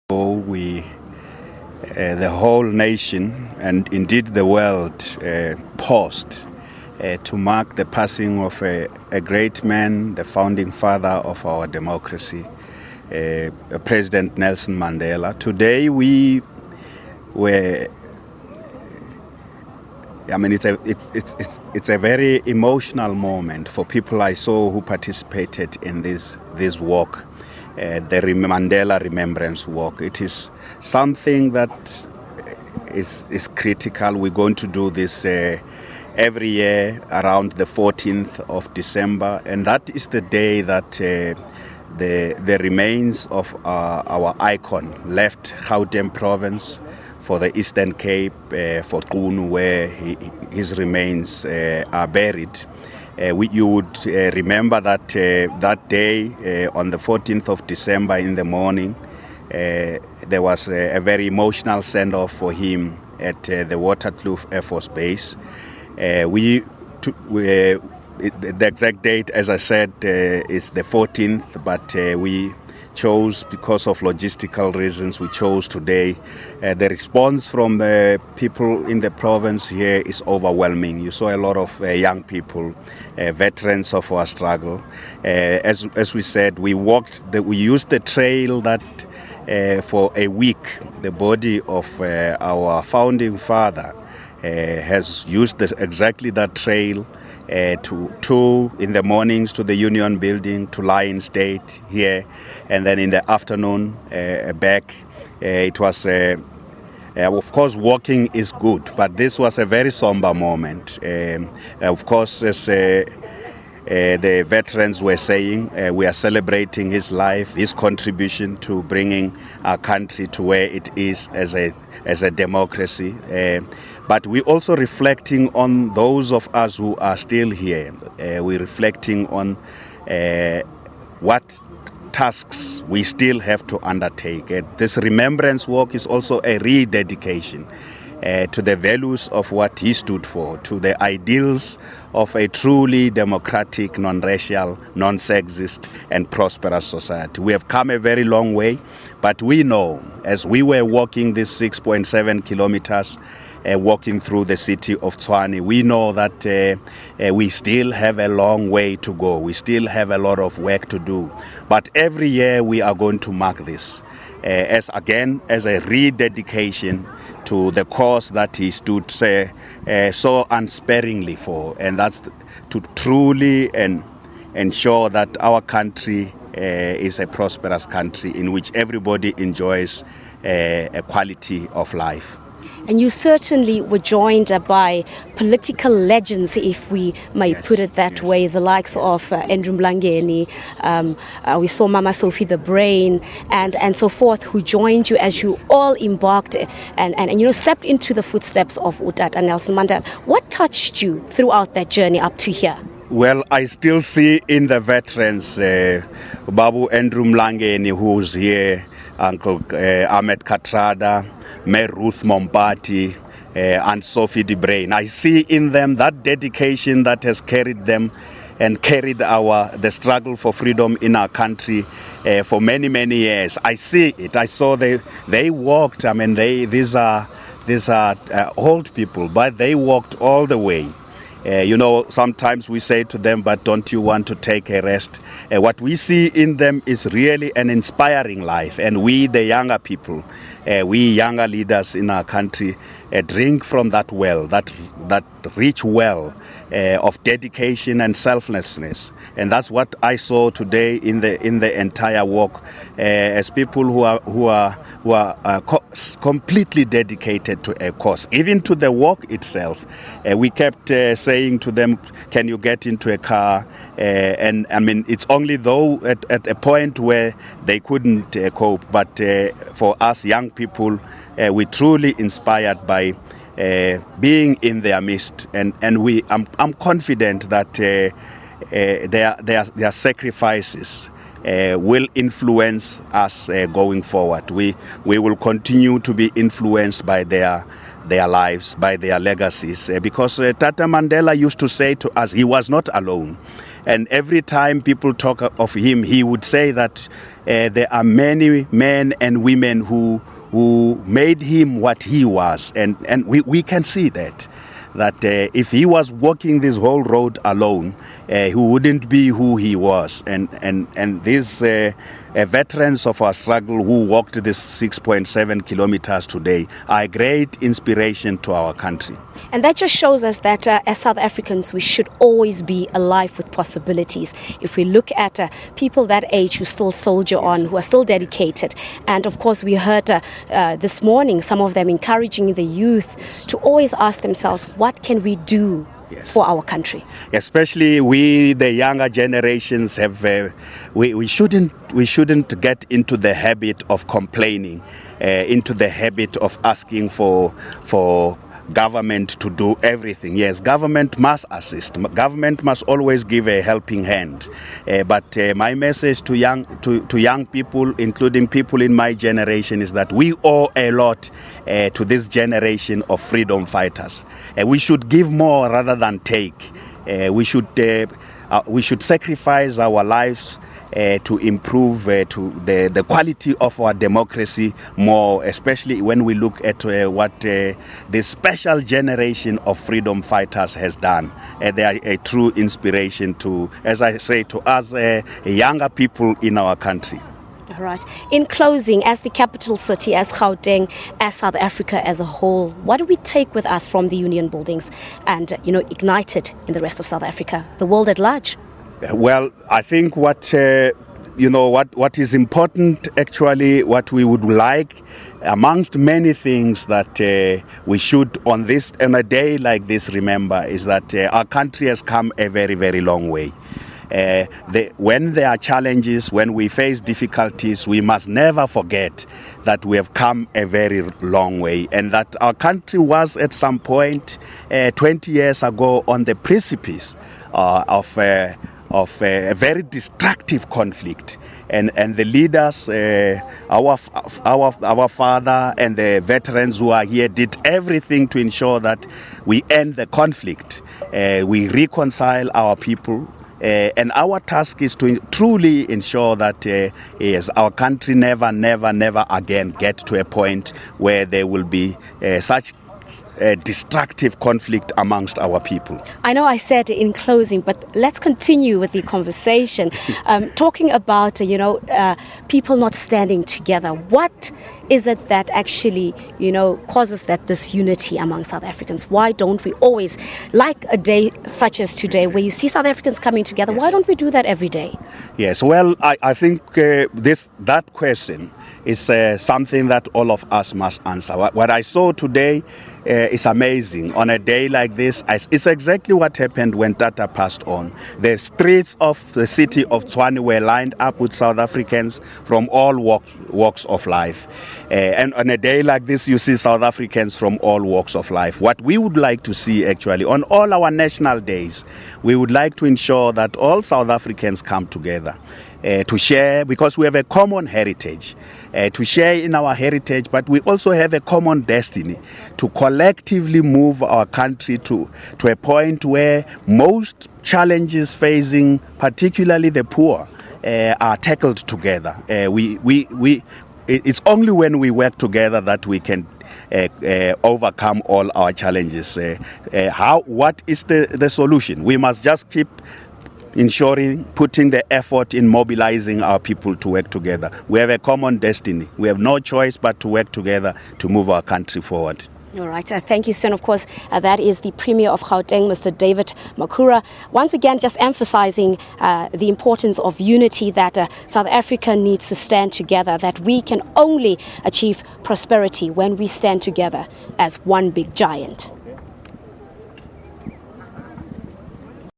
The whole nation and indeed the world paused to mark the passing of a great man, the founding father of our democracy, President Nelson Mandela. Today it's a very emotional moment for people I saw who participated in this walk, the Mandela Remembrance Walk. It is something that is critical. We're going to do this every year around the 14th of December, and that is the day that the remains of our icon left Gauteng Province for the Eastern Cape, for Qunu, where his remains are buried. You would remember that that day, on the 14th of December in the morning, there was a very emotional send-off for him at the Waterkloof Air Force Base. The exact date, as I said, is the 14th, but we chose, because of logistical reasons, we chose today. The response from the people in the province here is overwhelming. You saw a lot of young people, veterans of our struggle. As we said, we used the trail that for a week, the body of our founding father has used exactly that trail to in the mornings to the Union Building, to lie in state here, and then in the afternoon back. It was, of course, walking is good, but this was a very somber moment. Of course, as the veterans were saying, we are celebrating his life, his contribution to bringing our country to where it is as a democracy. But we're also reflecting on those of us who are still here. We're reflecting on what tasks we still have to undertake. This Remembrance Walk is also a rededication to the values of what he stood for, to the ideals of a truly democratic, non-racial, non-sexist and prosperous society. We have come a very long way, but we know, as we were walking these 6.7 kilometers, walking through the city of Tshwane, we know that we still have a long way to go. We still have a lot of work to do. But every year we are going to mark this as a rededication to the cause that he stood so unsparingly for, and that's to truly ensure that our country is a prosperous country in which everybody enjoys a quality of life. And you certainly were joined by political legends, if we may put it that way, the likes of Andrew Mlangeni, we saw Mama Sophie the Brain, and so forth, who joined you as you all embarked and stepped into the footsteps of Utata Nelson Mandela. What touched you throughout that journey up to here? Well, I still see in the veterans Babu Andrew Mlangeni, who's here, Uncle Ahmed Katrada, Mayor Ruth Mompati, and Sophie the Brain. I see in them that dedication that has carried them and carried the struggle for freedom in our country for many, many years. I see it. I saw they walked. I mean, these are old people, but they walked all the way. Sometimes we say to them, but don't you want to take a rest? What we see in them is really an inspiring life. And we, the younger people, we younger leaders in our country, drink from that well, that rich well of dedication and selflessness. And that's what I saw today in the entire walk, as people who are completely dedicated to a cause, even to the walk itself. We kept saying to them, can you get into a car? And I mean, it's only though at a point where they couldn't cope, but for us young people, we're truly inspired by being in their midst, and I'm confident that their sacrifices will influence us going forward. We will continue to be influenced by their lives, by their legacies, because Tata Mandela used to say to us, he was not alone. And every time people talk of him, he would say that there are many men and women who made him what he was. And we can see that if he was walking this whole road alone, he wouldn't be who he was. And these veterans of our struggle who walked this 6.7 kilometers today are a great inspiration to our country. And that just shows us that as South Africans, we should always be alive with possibilities. If we look at people that age who still soldier on, who are still dedicated. And of course, we heard this morning, some of them encouraging the youth to always ask themselves, what can we do for our country? Especially we, the younger generations, have we shouldn't get into the habit of complaining, into the habit of asking for government to do everything. Yes, government must assist. Government must always give a helping hand. But my message to young people, including people in my generation, is that we owe a lot to this generation of freedom fighters. We should give more rather than take. We should sacrifice our lives to improve to the quality of our democracy more, especially when we look at what this special generation of freedom fighters has done. They are a true inspiration to, as I say, to us younger people in our country. All right. In closing, as the capital city, as Gauteng, as South Africa as a whole, what do we take with us from the union buildings and, ignite it in the rest of South Africa, the world at large? Well, I think what is important, actually, what we would like, amongst many things that we should on a day like this remember, is that our country has come a very, very long way. When there are challenges, when we face difficulties, we must never forget that we have come a very long way, and that our country was at some point 20 years ago on the precipice of a very destructive conflict, and the leaders, our father and the veterans who are here, did everything to ensure that we end the conflict, we reconcile our people, and our task is to truly ensure that yes, our country never again get to a point where there will be such destructive conflict amongst our people. I know I said in closing, but let's continue with the conversation. Talking about, people not standing together. What is it that actually, causes that disunity among South Africans? Why don't we always, like a day such as today, where you see South Africans coming together, why don't we do that every day? Yes, well, I think that question is something that all of us must answer. What I saw today is amazing. On a day like this, it's exactly what happened when Tata passed on. The streets of the city of Tshwane were lined up with South Africans from all walks of life. And on a day like this, you see South Africans from all walks of life. What we would like to see, actually, on all our national days, we would like to ensure that all South Africans come together to share, because we have a common heritage, to share in our heritage, but we also have a common destiny to collectively move our country to a point where most challenges facing, particularly the poor, are tackled together. It's only when we work together that we can overcome all our challenges. What is the solution? We must just keep putting the effort in mobilizing our people to work together. We have a common destiny. We have no choice but to work together to move our country forward. All right. Thank you, Sen. Of course, that is the Premier of Gauteng, Mr. David Makhura. Once again, just emphasizing the importance of unity, that South Africa needs to stand together, that we can only achieve prosperity when we stand together as one big giant.